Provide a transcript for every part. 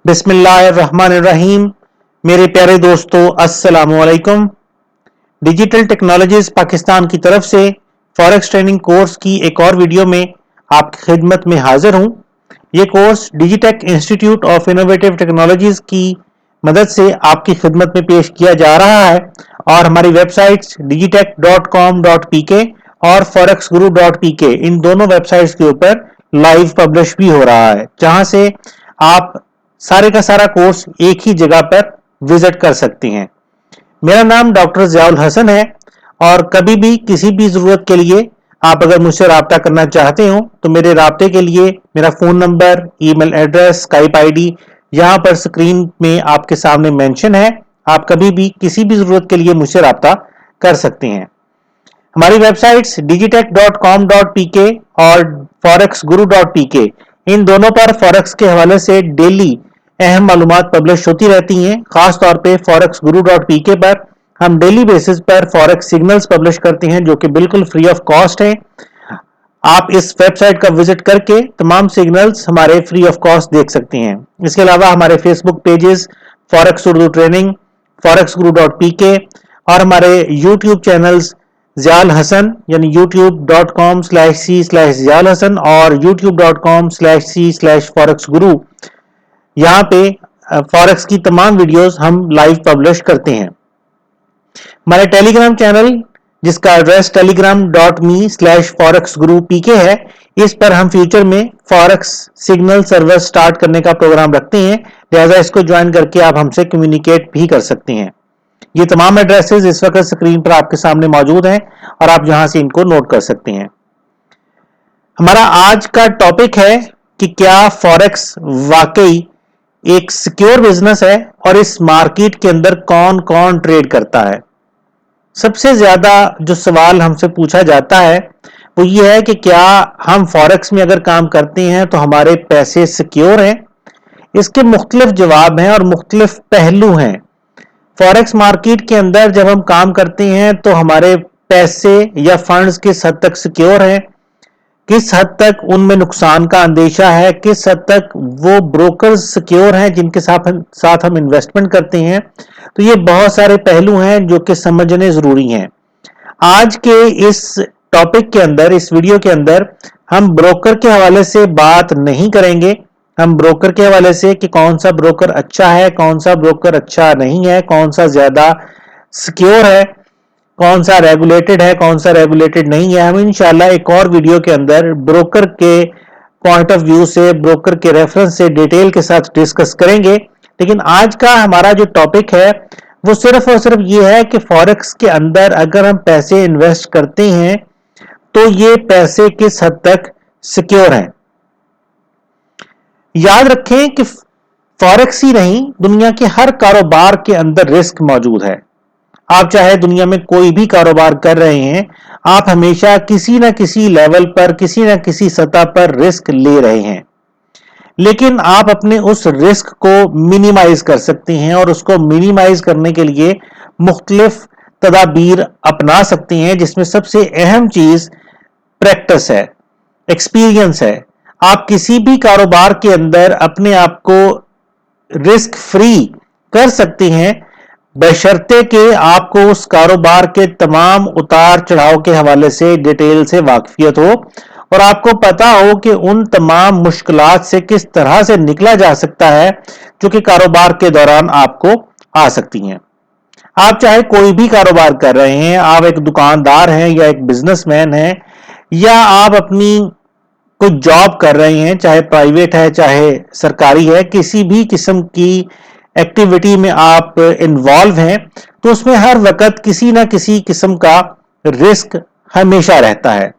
बिस्मिल्लाहिर्रहमानिर्रहीम। मेरे प्यारे दोस्तों, अस्सलाम वालेकुम। डिजिटल टेक्नोलॉजीज पाकिस्तान की तरफ से फॉरेक्स ट्रेनिंग कोर्स की एक और वीडियो में आपकी खिदमत में हाजिर हूं। ये course Digitek institute of innovative technologies की मदद से आपकी खिदमत में पेश किया जा रहा है और हमारी वेबसाइट्स digitech.com.pk और forexguru.pk इन दोनों वेबसाइट्स के ऊपर लाइव पब्लिश भी हो रहा है, जहां से आप सारे का सारा कोर्स एक ही जगह पर विजिट कर सकते हैं। मेरा नाम डॉक्टर ज़ियाउल हसन है और कभी भी किसी भी ज़रूरत के लिए आप अगर मुझसे रब्ता करना चाहते हो तो मेरे रब्ते के लिए मेरा phone number, email address, Skype ID यहाँ पर स्क्रीन में आपके सामने मेंशन है। आप कभी भी किसी भी ज़रूरत के लिए मुझसे रब्ता कर सकते हैं। हमारी वेबसाइट्स digitech.com.pk और forexguru.pk इन दोनों पर फॉरेक्स के हवाले से डेली अहम मालूमात पब्लिश होती रहती हैं। खास तौर पे forexguru.pk पर हम डेली बेसिस पर फॉरेक्स सिग्नल्स पब्लिश करते हैं, जो कि बिल्कुल फ्री ऑफ कॉस्ट हैं। आप इस वेबसाइट का विजिट करके तमाम सिग्नल्स हमारे फ्री ऑफ कॉस्ट देख सकते हैं। इसके अलावा हमारे Facebook pages forex Urdu training, forexguru.pk और हमारे यूट्यूब चैनल्स ज़ियाल हसन यानी youtube.com/c/ज़ियाल हसन और youtube.com/c/forexguru यहाँ पे फॉरेक्स की तमाम वीडियोस हम लाइव पब्लिश करते हैं। हमारे टेलीग्राम चैनल जिसका एड्रेस telegram.me/forexgurupk है, इस पर हम फ्यूचर में फॉरेक्स सिग्नल सर्वर स्टार्ट करने का प्रोग्राम रखते हैं, लिहाजा इसको ज्वाइन करके आप हमसे कम्युनिकेट भी कर सकते हैं। ये तमाम एड्रेसेस इस वक्त स्क्रीन पर आपके सामने मौजूद हैं और आप यहां से इनको नोट कर सकते हैं। हमारा आज का टॉपिक है कि क्या फॉरेक्स वाकई एक सिक्योर बिजनेस है और इस मार्केट के अंदर कौन कौन ट्रेड करता है। सबसे ज्यादा जो सवाल हमसे पूछा जाता है वो ये है कि क्या हम फॉरेक्स में अगर काम करते हैं तो हमारे पैसे सिक्योर हैं। इसके मुख्तलिफ जवाब हैं और मुख्तलिफ पहलू हैं। फॉरेक्स मार्केट के अंदर जब हम काम करते हैं तो हमारे पैसे या फंड्स किस हद तक सिक्योर हैं, किस हद तक उनमें नुकसान का अंदेशा है, किस हद तक वो ब्रोकर्स सिक्योर हैं जिनके साथ हम इन्वेस्टमेंट करते हैं। तो ये बहुत सारे पहलू हैं जो कि समझने जरूरी हैं। आज के इस टॉपिक के अंदर, इस वीडियो के अंदर हम ब्रोकर के हवाले से बात नहीं करेंगे। हम ब्रोकर के हवाले से कि कौन सा ब्रोकर अच्छा है, कौन सा ब्रोकर अच्छा नहीं है, कौन सा ज्यादा सिक्योर है, कौन सा रेगुलेटेड है, कौन सा रेगुलेटेड नहीं है, हम इंशाल्लाह एक और वीडियो के अंदर ब्रोकर के पॉइंट ऑफ व्यू से, ब्रोकर के रेफरेंस से डिटेल के साथ डिस्कस करेंगे। लेकिन आज का हमारा जो टॉपिक है वो सिर्फ और सिर्फ ये है कि फॉरेक्स के अंदर अगर हम पैसे इन्वेस्ट करते हैं तो ये पैसे किस हद तक सिक्योर हैं। याद रखें कि फॉरेक्स ही नहीं, दुनिया के हर कारोबार के अंदर रिस्क मौजूद है। आप चाहे दुनिया में कोई भी कारोबार कर रहे हैं, आप हमेशा किसी न किसी लेवल पर, किसी न किसी सतह पर रिस्क ले रहे हैं। लेकिन आप अपने उस रिस्क को मिनिमाइज कर सकते हैं और उसको मिनिमाइज करने के लिए मुख्तलिफ तदाबीर अपना सकते हैं, जिसमें सबसे अहम चीज प्रैक्टिस है, एक्सपीरियंस है। आप किसी भी कारोबार के अंदर अपने आप को रिस्क फ्री कर सकते हैं बशर्ते कि आपको उस कारोबार के तमाम उतार चढ़ाव के हवाले से डिटेल से वाकफियत हो और आपको पता हो कि उन तमाम मुश्किलात से किस तरह से निकला जा सकता है जो कि कारोबार के दौरान आपको आ सकती हैं। आप चाहे कोई भी कारोबार कर रहे हैं, आप एक दुकानदार हैं या एक बिजनेसमैन हैं या आप अपनी कोई जॉब कर रहे हैं, चाहे प्राइवेट है चाहे सरकारी है, किसी भी किस्म की एक्टिविटी में आप इन्वॉल्व हैं तो उसमें हर वक्त किसी ना किसी किस्म का रिस्क हमेशा रहता है।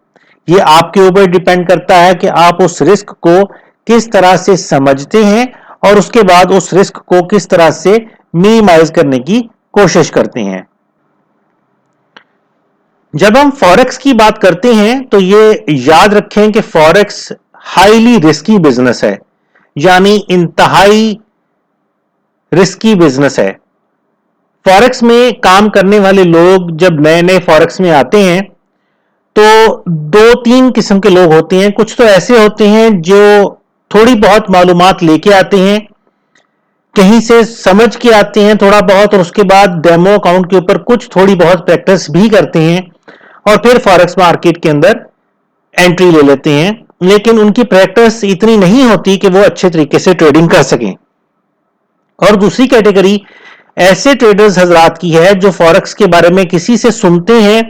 ये आपके ऊपर डिपेंड करता है कि आप उस रिस्क को किस तरह से समझते हैं और उसके बाद उस रिस्क को किस तरह से मिनिमाइज करने की कोशिश करते हैं। जब हम फॉरेक्स की बात करते हैं तो ये याद रखें कि फॉरेक्स हाईली रिस्की बिजनेस है, यानी इंतहाई रिस्की बिजनेस है। फॉरेक्स में काम करने वाले लोग जब नए नए फॉरेक्स में आते हैं तो दो तीन किस्म के लोग होते हैं। कुछ तो ऐसे होते हैं जो थोड़ी बहुत मालूमात लेके आते हैं, कहीं से समझ के आते हैं थोड़ा बहुत और उसके बाद डेमो अकाउंट के ऊपर कुछ थोड़ी बहुत प्रैक्टिस भी करते हैं और फिर फॉरेक्स मार्केट के अंदर एंट्री ले लेते हैं, लेकिन उनकी प्रैक्टिस इतनी नहीं होती कि वो अच्छे तरीके से ट्रेडिंग कर सकें। और दूसरी कैटेगरी ऐसे ट्रेडर्स हजरात की है जो फॉरेक्स के बारे में किसी से सुनते हैं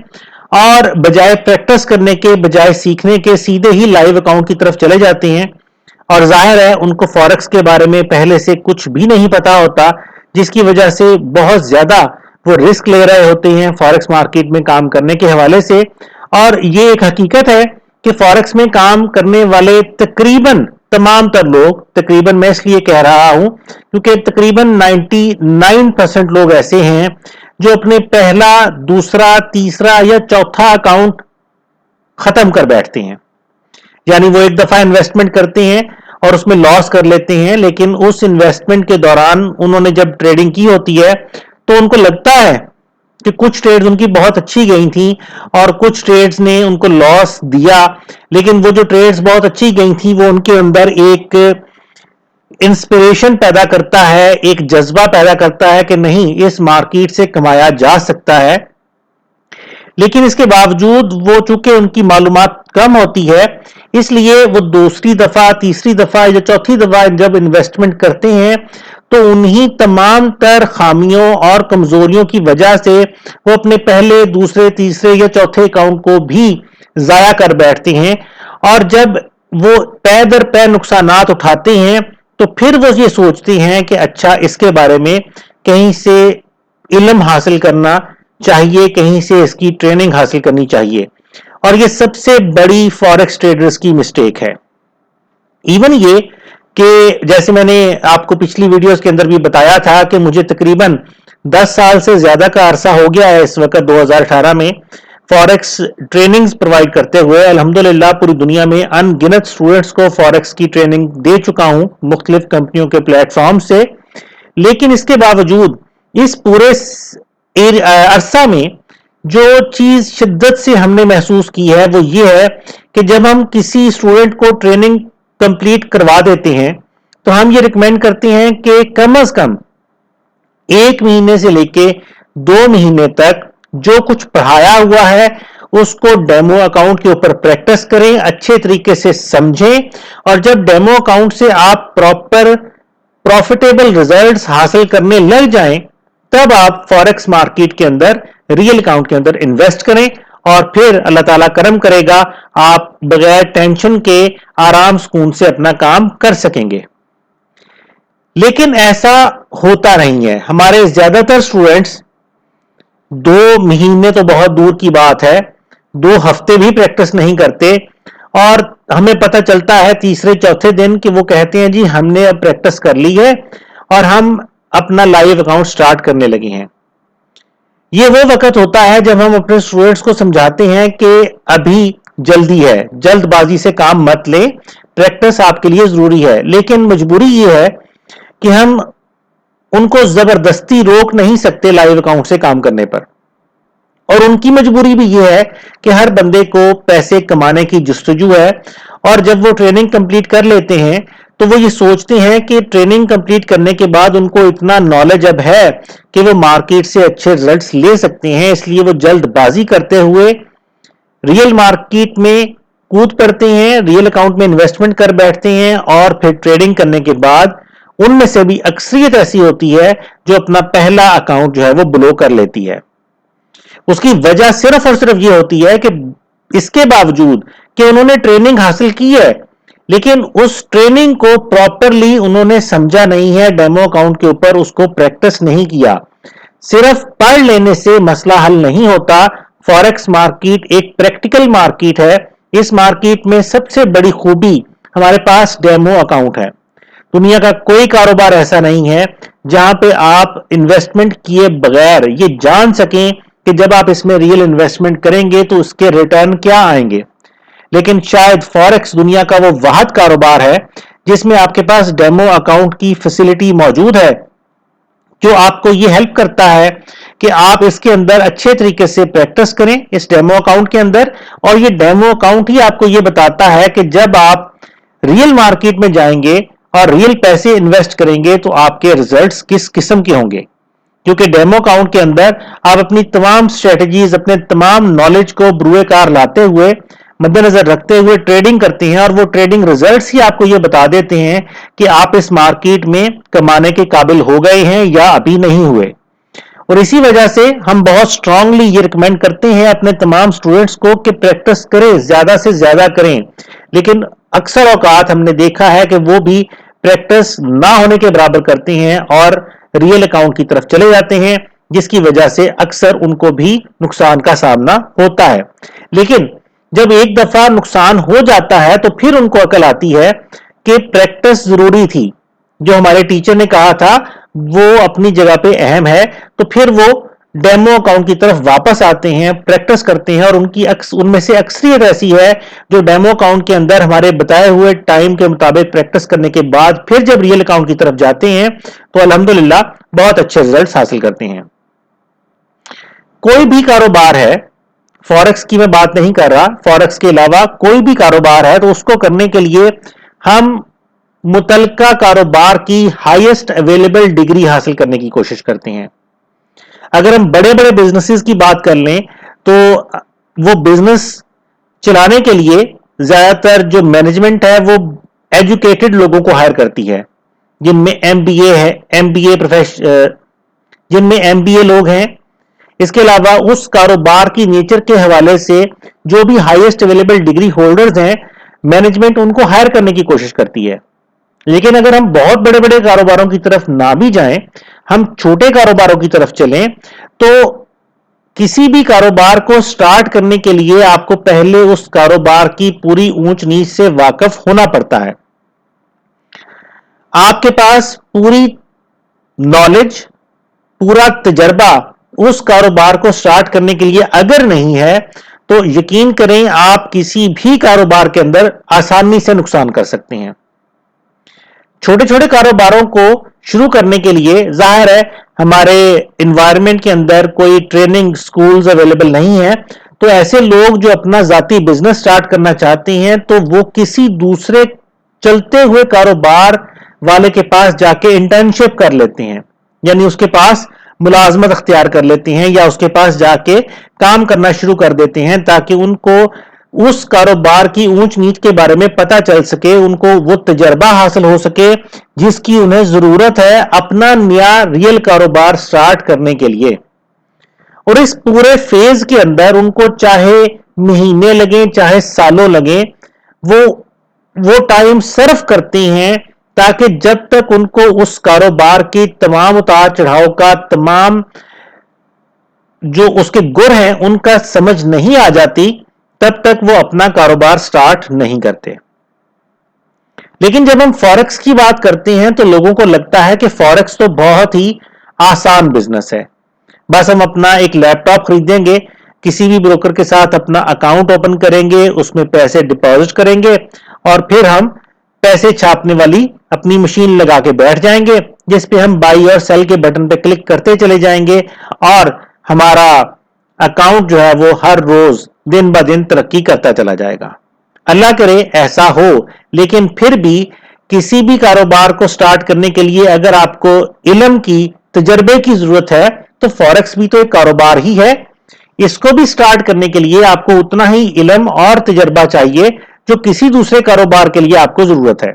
और बजाय प्रैक्टिस करने के, बजाय सीखने के, सीधे ही लाइव अकाउंट की तरफ चले जाते हैं और जाहिर है उनको फॉरेक्स के बारे में पहले से कुछ भी नहीं पता होता, जिसकी वजह से बहुत ज्यादा वो रिस्क ले रहे होते हैं फॉरेक्स मार्केट में काम करने के हवाले से। और ये एक हकीकत है कि फॉरेक्स में काम करने वाले तकरीबन तमाम तर लोग, तकरीबन मैं इसलिए कह रहा हूं क्योंकि तकरीबन 99% लोग ऐसे हैं जो अपने पहला, दूसरा, तीसरा या चौथा अकाउंट खत्म कर बैठते हैं। यानी वो एक दफा इन्वेस्टमेंट करते हैं और उसमें लॉस कर लेते हैं, लेकिन उस इन्वेस्टमेंट के दौरान उन्होंने जब ट्रेडिंग की होती है तो उनको लगता है कि कुछ ट्रेड्स उनकी बहुत अच्छी गई थी और कुछ ट्रेड्स ने उनको लॉस दिया, लेकिन वो जो ट्रेड्स बहुत अच्छी गई थी वो उनके अंदर एक इंस्पिरेशन पैदा करता है, एक जज्बा पैदा करता है कि नहीं, इस मार्केट से कमाया जा सकता है। लेकिन इसके बावजूद वो चूंकि उनकी मालूमात कम होती है, इसलिए वो दूसरी दफा, तीसरी दफा या चौथी दफा जब इन्वेस्टमेंट करते हैं तो उन्हीं तमाम तर खामियों और कमजोरियों की वजह से वो अपने पहले, दूसरे, तीसरे या चौथे अकाउंट को भी जाया कर बैठते हैं। और जब वो पै दर पै नुकसानात उठाते हैं तो फिर वो ये सोचते हैं कि अच्छा, इसके बारे में कहीं से इल्म हासिल करना चाहिए, कहीं से इसकी ट्रेनिंग हासिल करनी चाहिए। और ये सबसे बड़ी फॉरेक्स ट्रेडर्स की मिस्टेक है। इवन ये कि जैसे मैंने आपको पिछली वीडियोस के अंदर भी बताया था कि मुझे तकरीबन 10 साल से ज्यादा का अरसा हो गया है इस वक्त 2018 में फॉरेक्स ट्रेनिंग्स प्रोवाइड करते हुए। अल्हम्दुलिल्लाह पूरी दुनिया में अनगिनत स्टूडेंट्स को फॉरेक्स की ट्रेनिंग दे चुका हूं मुख्तलिफ कंपनियों के प्लेटफॉर्म से। लेकिन इसके बावजूद इस पूरे अरसा में जो चीज शिद्दत से हमने महसूस की है वो ये है कि जब हम किसी स्टूडेंट को ट्रेनिंग कंप्लीट करवा देते हैं तो हम ये रिकमेंड करते हैं कि कम से कम 1 महीने से लेके 2 महीने तक जो कुछ पढ़ाया हुआ है उसको डेमो अकाउंट के ऊपर प्रैक्टिस करें, अच्छे तरीके से समझें, और जब डेमो अकाउंट से आप प्रॉपर प्रॉफिटेबल रिजल्ट्स हासिल करने लग जाएं तब आप फॉरेक्स मार्केट के अंदर, रियल अकाउंट के अंदर इन्वेस्ट करें और फिर अल्लाह ताला करम करेगा, आप बगैर टेंशन के आराम सुकून से अपना काम कर सकेंगे। लेकिन ऐसा होता नहीं है। हमारे ज्यादातर स्टूडेंट्स 2 महीने तो बहुत दूर की बात है, 2 हफ्ते भी प्रैक्टिस नहीं करते और हमें पता चलता है तीसरे चौथे दिन कि वो कहते हैं जी हमने अब प्रैक्टिस कर ली है और हम अपना लाइव अकाउंट स्टार्ट करने लगे हैं। ये वो वक्त होता है जब हम अपने स्टूडेंट्स को समझाते हैं कि अभी जल्दी है, जल्दबाजी से काम मत लें, प्रैक्टिस आपके लिए जरूरी है। लेकिन मजबूरी ये है कि हम उनको जबरदस्ती रोक नहीं सकते लाइव अकाउंट से काम करने पर। और उनकी मजबूरी भी ये है कि हर बंदे को पैसे कमाने की जुस्तजू है और जब वो ट्रेनिंग कंप्लीट कर लेते हैं तो वो ये सोचते हैं कि ट्रेनिंग कंप्लीट करने के बाद उनको इतना नॉलेज अब है कि वो मार्केट से अच्छे रिजल्ट्स ले सकते हैं, इसलिए वो जल्दबाजी करते हुए रियल मार्केट में कूद पड़ते हैं, रियल अकाउंट में इन्वेस्टमेंट कर बैठते हैं और फिर ट्रेडिंग करने के बाद उनमें से भी अक्सरियत ऐसी होती है जो अपना पहला अकाउंट जो है वो ब्लो कर लेती है। उसकी वजह सिर्फ और सिर्फ ये होती है कि इसके बावजूद कि उन्होंने ट्रेनिंग हासिल की है लेकिन उस ट्रेनिंग को प्रॉपरली उन्होंने समझा नहीं है, डेमो अकाउंट के ऊपर उसको प्रैक्टिस नहीं किया। सिर्फ पढ़ लेने से मसला हल नहीं होता। फॉरेक्स मार्केट एक प्रैक्टिकल मार्केट है। इस मार्केट में सबसे बड़ी खूबी हमारे पास डेमो अकाउंट है। दुनिया का कोई कारोबार ऐसा नहीं है जहां पे आप इन्वेस्टमेंट किए बगैर ये जान सकें कि जब आप इसमें रियल इन्वेस्टमेंट करेंगे तो उसके रिटर्न क्या आएंगे। लेकिन शायद फॉरेक्स दुनिया का वो वाहिद कारोबार है जिसमें आपके पास डेमो अकाउंट की फैसिलिटी मौजूद है जो आपको ये हेल्प करता है कि आप इसके अंदर अच्छे तरीके से प्रैक्टिस करें इस डेमो अकाउंट के अंदर। और ये डेमो अकाउंट ही आपको ये बताता है कि जब आप रियल मार्केट में जाएंगे और रियल पैसे इन्वेस्ट करेंगे तो आपके रिजल्ट्स किस किस्म के होंगे, क्योंकि डेमो अकाउंट के अंदर आप अपनी तमाम स्ट्रेटजीज, अपने तमाम नॉलेज को ब्रुए कार लाते हुए, मद्देनजर रखते हुए ट्रेडिंग करते हैं और वो ट्रेडिंग रिजल्ट्स ही आपको ये बता देते हैं कि आप इस मार्केट में कमाने के काबिल हो गए हैं या अभी नहीं हुए। और इसी वजह से हम बहुत स्ट्रांगली ये रिकमेंड करते हैं अपने तमाम स्टूडेंट्स को कि प्रैक्टिस करें, ज्यादा से ज्यादा करें। लेकिन अक्सर औकात हमने देखा है कि वो भी प्रैक्टिस ना होने के बराबर करते हैं और रियल अकाउंट की तरफ चले जाते हैं, जिसकी वजह से अक्सर उनको भी नुकसान का सामना होता है। लेकिन जब एक दफा नुकसान हो जाता है तो फिर उनको अकल आती है कि प्रैक्टिस जरूरी थी, जो हमारे टीचर ने कहा था वो अपनी जगह पे अहम है। तो फिर वो डेमो अकाउंट की तरफ वापस आते हैं, प्रैक्टिस करते हैं और उनमें से अक्सरियत ऐसी है जो डेमो अकाउंट के अंदर हमारे बताए हुए टाइम के मुताबिक प्रैक्टिस करने के बाद फिर जब रियल अकाउंट की तरफ जाते हैं तो अल्हम्दुलिल्लाह बहुत अच्छे रिजल्ट्स हासिल करते हैं। कोई भी कारोबार है, फॉरेक्स की मैं बात नहीं कर रहा, फॉरेक्स के अलावा कोई भी कारोबार है तो उसको करने के लिए हम मुतलका कारोबार की हाईएस्ट अवेलेबल डिग्री हासिल करने की कोशिश करते हैं। अगर हम बड़े बड़े बिजनेसेस की बात कर लें तो वो बिजनेस चलाने के लिए ज्यादातर जो मैनेजमेंट है वो एजुकेटेड लोगों को हायर करती है, जिनमें एमबीए है, जिनमें एमबीए लोग हैं। इसके अलावा उस कारोबार की नेचर के हवाले से जो भी हाईएस्ट अवेलेबल डिग्री होल्डर्स हैं, मैनेजमेंट उनको हायर करने की कोशिश करती है। लेकिन अगर हम बहुत बड़े बड़े कारोबारों की तरफ ना भी जाएं, हम छोटे कारोबारों की तरफ चलें, तो किसी भी कारोबार को स्टार्ट करने के लिए आपको पहले उस कारोबार की पूरी ऊंच नीच से वाकिफ होना पड़ता है। आपके पास पूरी नॉलेज, पूरा तजर्बा उस कारोबार को स्टार्ट करने के लिए अगर नहीं है तो यकीन करें आप किसी भी कारोबार के अंदर आसानी से नुकसान कर सकते हैं। छोटे छोटे कारोबारों को शुरू करने के लिए जाहिर है हमारे एनवायरनमेंट के अंदर कोई ट्रेनिंग स्कूल्स अवेलेबल नहीं है, तो ऐसे लोग जो अपना जाती बिजनेस स्टार्ट करना चाहते हैं तो वो किसी दूसरे चलते हुए कारोबार वाले के पास जाके इंटर्नशिप कर लेते हैं, यानी उसके पास मुलाजमत अख्तियार कर लेते हैं या उसके पास जाके काम करना शुरू कर देते हैं, ताकि उनको उस कारोबार की ऊंच नीच के बारे में पता चल सके, उनको वो तजर्बा हासिल हो सके जिसकी उन्हें जरूरत है अपना नया रियल कारोबार स्टार्ट करने के लिए। और इस पूरे फेज के अंदर उनको चाहे महीने लगे चाहे सालों लगे, वो टाइम सर्व करते हैं ताकि जब तक उनको उस कारोबार की तमाम उतार चढ़ाव का, तमाम जो उसके गुर हैं उनका समझ नहीं आ जाती, तब तक वो अपना कारोबार स्टार्ट नहीं करते। लेकिन जब हम फॉरेक्स की बात करते हैं तो लोगों को लगता है कि फॉरेक्स तो बहुत ही आसान बिजनेस है, बस हम अपना एक लैपटॉप खरीदेंगे, किसी भी ब्रोकर के साथ अपना अकाउंट ओपन करेंगे, उसमें पैसे डिपॉजिट करेंगे और फिर हम पैसे छापने वाली अपनी मशीन लगा के बैठ जाएंगे, जिस पे हम बाई और सेल के बटन पे क्लिक करते चले जाएंगे और हमारा अकाउंट जो है वो हर रोज दिन ब दिन तरक्की करता चला जाएगा। अल्लाह करे ऐसा हो, लेकिन फिर भी किसी भी कारोबार को स्टार्ट करने के लिए अगर आपको इल्म की, तजर्बे की जरूरत है तो फॉरेक्स भी तो एक कारोबार ही है। इसको भी स्टार्ट करने के लिए आपको उतना ही इल्म और तजर्बा चाहिए जो किसी दूसरे कारोबार के लिए आपको जरूरत है।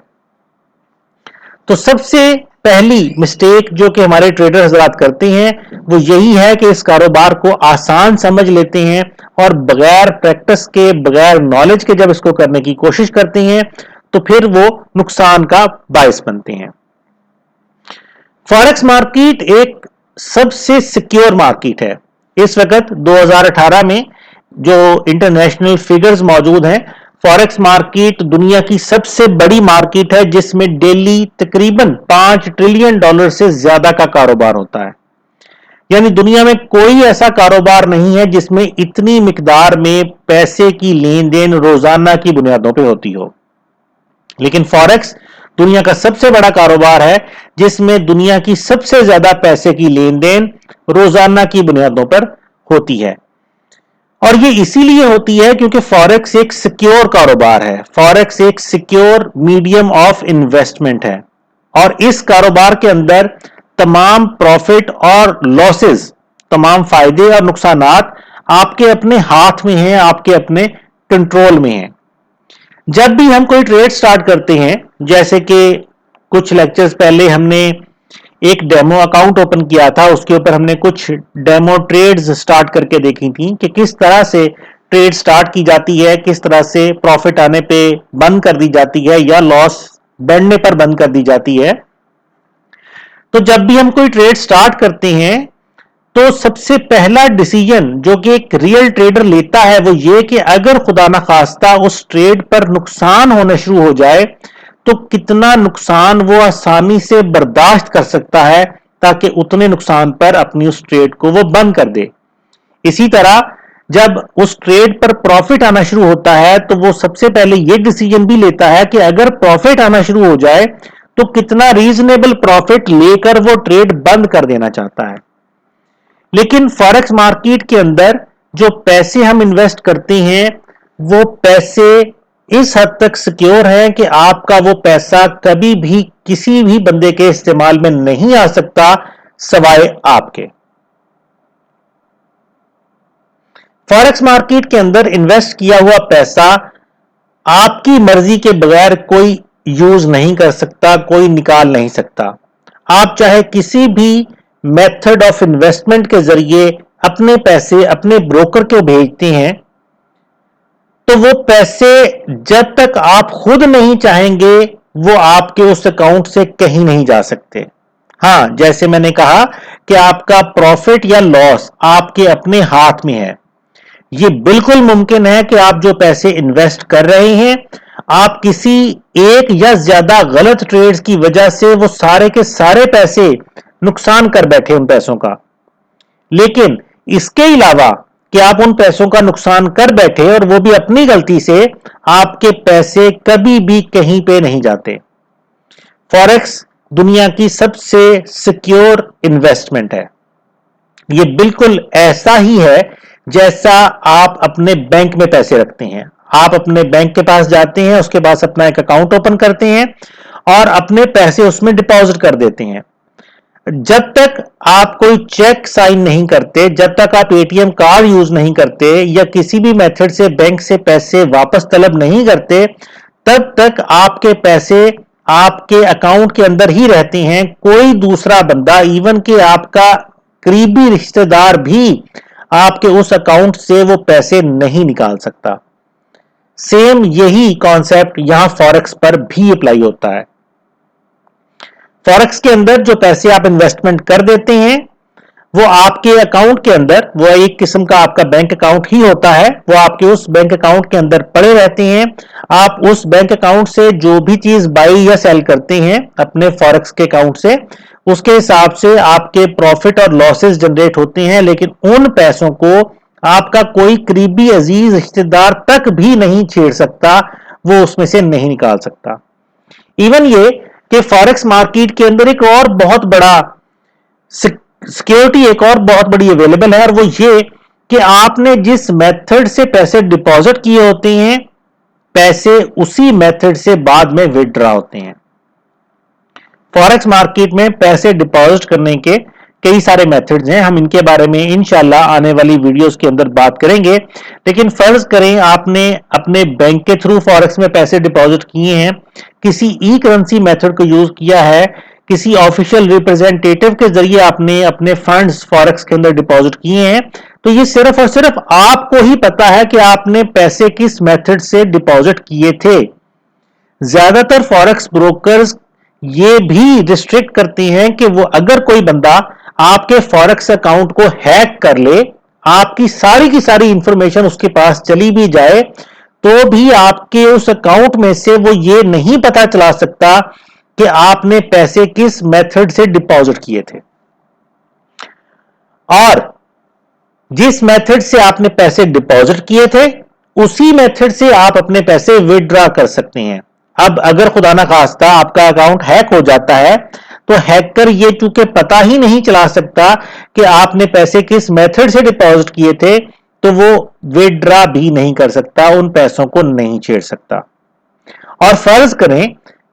तो सबसे पहली मिस्टेक जो कि हमारे ट्रेडर हजरात करते हैं वो यही है कि इस कारोबार को आसान समझ लेते हैं और बगैर प्रैक्टिस के, बगैर नॉलेज के जब इसको करने की कोशिश करते हैं तो फिर वो नुकसान का बायस बनते हैं। फॉरेक्स मार्केट एक सबसे सिक्योर मार्केट है। इस वक्त 2018 में जो इंटरनेशनल फिगर्स मौजूद हैं, फॉरेक्स मार्केट दुनिया की सबसे बड़ी मार्केट है जिसमें डेली तकरीबन $5 ट्रिलियन से ज्यादा का कारोबार होता है। यानी दुनिया में कोई ऐसा कारोबार नहीं है जिसमें इतनी मिकदार में पैसे की लेन देन रोजाना की बुनियादों पे होती हो। लेकिन फॉरेक्स दुनिया का सबसे बड़ा कारोबार है जिसमें दुनिया की सबसे ज्यादा पैसे की लेन देन रोजाना की बुनियादों पर होती है। और ये इसीलिए होती है क्योंकि फॉरेक्स एक सिक्योर कारोबार है, फॉरेक्स एक सिक्योर मीडियम ऑफ इन्वेस्टमेंट है। और इस कारोबार के अंदर तमाम प्रॉफिट और लॉसेस, तमाम फायदे और नुकसानात आपके अपने हाथ में हैं, आपके अपने कंट्रोल में हैं। जब भी हम कोई ट्रेड स्टार्ट करते हैं, जैसे कि कुछ लेक्चर्स पहले हमने एक डेमो अकाउंट ओपन किया था, उसके ऊपर हमने कुछ डेमो ट्रेड्स स्टार्ट करके देखी थी कि किस तरह से ट्रेड स्टार्ट की जाती है, किस तरह से प्रॉफिट आने पे बंद कर दी जाती है या लॉस बढ़ने पर बंद कर दी जाती है। तो जब भी हम कोई ट्रेड स्टार्ट करते हैं तो सबसे पहला डिसीजन जो कि एक रियल ट्रेडर लेता है वो ये कि अगर खुदा ना खास्ता उस ट्रेड पर नुकसान होना शुरू हो जाए तो कितना नुकसान वो आसानी से बर्दाश्त कर सकता है ताकि उतने नुकसान पर अपनी उस ट्रेड को वो बंद कर दे। इसी तरह जब उस ट्रेड पर प्रॉफिट आना शुरू होता है तो वो सबसे पहले ये डिसीजन भी लेता है कि अगर प्रॉफिट आना शुरू हो जाए तो कितना रीजनेबल प्रॉफिट लेकर वो ट्रेड बंद कर देना चाहता है। लेकिन फॉरेक्स मार्केट के अंदर जो पैसे हम इन्वेस्ट करते हैं वो पैसे इस हद तक सिक्योर हैं कि आपका वो पैसा कभी भी किसी भी बंदे के इस्तेमाल में नहीं आ सकता सवाए आपके। फॉरेक्स मार्केट के अंदर इन्वेस्ट किया हुआ पैसा आपकी मर्जी के बगैर कोई यूज नहीं कर सकता, कोई निकाल नहीं सकता। आप चाहे किसी भी मेथड ऑफ इन्वेस्टमेंट के जरिए अपने पैसे अपने ब्रोकर को भेजते हैं तो वो पैसे जब तक आप खुद नहीं चाहेंगे वो आपके उस अकाउंट से कहीं नहीं जा सकते। हां, जैसे मैंने कहा कि आपका प्रॉफिट या लॉस आपके अपने हाथ में है। ये बिल्कुल मुमकिन है कि आप जो पैसे इन्वेस्ट कर रहे हैं आप किसी एक या ज्यादा गलत ट्रेड्स की वजह से वो सारे के सारे पैसे नुकसान कर बैठे उन पैसों का। लेकिन इसके अलावा कि आप उन पैसों का नुकसान कर बैठे और वो भी अपनी गलती से, आपके पैसे कभी भी कहीं पे नहीं जाते। फॉरेक्स दुनिया की सबसे सिक्योर इन्वेस्टमेंट है। ये बिल्कुल ऐसा ही है जैसा आप अपने बैंक में पैसे रखते हैं। आप अपने बैंक के पास जाते हैं, उसके पास अपना एक अकाउंट ओपन करते हैं और अपने पैसे उसमें डिपॉजिट कर देते हैं। जब तक आप कोई चेक साइन नहीं करते, जब तक आप एटीएम कार्ड यूज नहीं करते या किसी भी मेथड से बैंक से पैसे वापस तलब नहीं करते, तब तक आपके पैसे आपके अकाउंट के अंदर ही रहते हैं। कोई दूसरा बंदा, इवन कि आपका करीबी रिश्तेदार भी आपके उस अकाउंट से वो पैसे नहीं निकाल सकता। सेम यही कॉन्सेप्ट यहां फॉरेक्स पर भी अप्लाई होता है। फॉरेक्स के अंदर जो पैसे आप इन्वेस्टमेंट कर देते हैं वो आपके अकाउंट के अंदर, वो एक किस्म का आपका बैंक अकाउंट ही होता है, वो आपके उस बैंक अकाउंट के अंदर पड़े रहते हैं। आप उस बैंक अकाउंट से जो भी चीज बाई या सेल करते हैं अपने फॉरेक्स के अकाउंट से, उसके हिसाब से आपके प्रॉफिट और लॉसेस जनरेट होते हैं। लेकिन उन पैसों को आपका कोई करीबी अजीज रिश्तेदार तक भी नहीं छेड़ सकता, वो उसमें से नहीं निकाल सकता। इवन ये कि फॉरेक्स मार्केट के अंदर एक और बहुत बड़ा सिक्योरिटी, एक और बहुत बड़ी अवेलेबल है, और वो ये कि आपने जिस मेथड से पैसे डिपॉजिट किए होते हैं, पैसे उसी मेथड से बाद में विथड्रॉ होते हैं। फॉरेक्स मार्केट में पैसे डिपॉजिट करने के कई सारे मेथड्स हैं, हम इनके बारे में इंशाल्लाह आने वाली वीडियोस के अंदर बात करेंगे। लेकिन फर्ज करें आपने अपने बैंक के थ्रू फॉरेक्स में पैसे डिपॉजिट किए हैं, किसी ई करेंसी मेथड को यूज किया है, किसी ऑफिशियल रिप्रेजेंटेटिव के जरिए आपने अपने फंड्स फॉरेक्स के अंदर डिपॉजिट किए हैं, तो ये सिर्फ और सिर्फ आपको ही पता है कि आपने पैसे किस मेथड से डिपॉजिट किए थे। ज्यादातर फॉरेक्स ब्रोकर्स ये भी रिस्ट्रिक्ट करते हैं कि वो अगर कोई बंदा आपके फॉरेक्स अकाउंट को हैक कर ले, आपकी सारी की सारी इंफॉर्मेशन उसके पास चली भी जाए, तो भी आपके उस अकाउंट में से वो ये नहीं पता चला सकता कि आपने पैसे किस मेथड से डिपॉजिट किए थे। और जिस मेथड से आपने पैसे डिपॉजिट किए थे उसी मेथड से आप अपने पैसे विथड्रॉ कर सकते हैं। अब अगर खुदा ना खास्ता आपका अकाउंट हैक हो जाता है तो हैकर ये चूंकि पता ही नहीं चला सकता कि आपने पैसे किस मेथड से डिपॉजिट किए थे, तो वो विथड्रॉ भी नहीं कर सकता, उन पैसों को नहीं छेड़ सकता। और फर्ज करें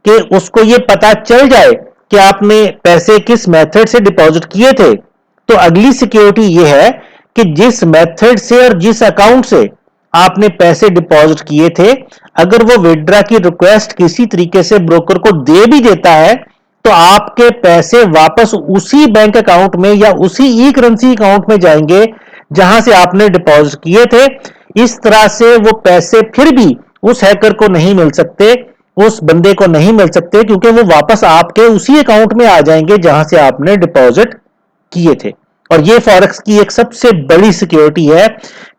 कि उसको ये पता चल जाए कि आपने पैसे किस मेथड से डिपॉजिट किए थे, तो अगली सिक्योरिटी यह है कि जिस मेथड से और जिस अकाउंट से आपने पैसे डिपॉजिट किए थे, अगर वो विड्रॉ की रिक्वेस्ट किसी तरीके से ब्रोकर को दे भी देता है, तो आपके पैसे वापस उसी बैंक अकाउंट में या उसी ई करेंसी अकाउंट में जाएंगे जहां से आपने डिपॉजिट किए थे। इस तरह से वो पैसे फिर भी उस हैकर को नहीं मिल सकते, उस बंदे को नहीं मिल सकते, क्योंकि वो वापस आपके उसी अकाउंट में आ जाएंगे जहां से आपने डिपॉजिट किए थे। और ये फॉरेक्स की एक सबसे बड़ी सिक्योरिटी है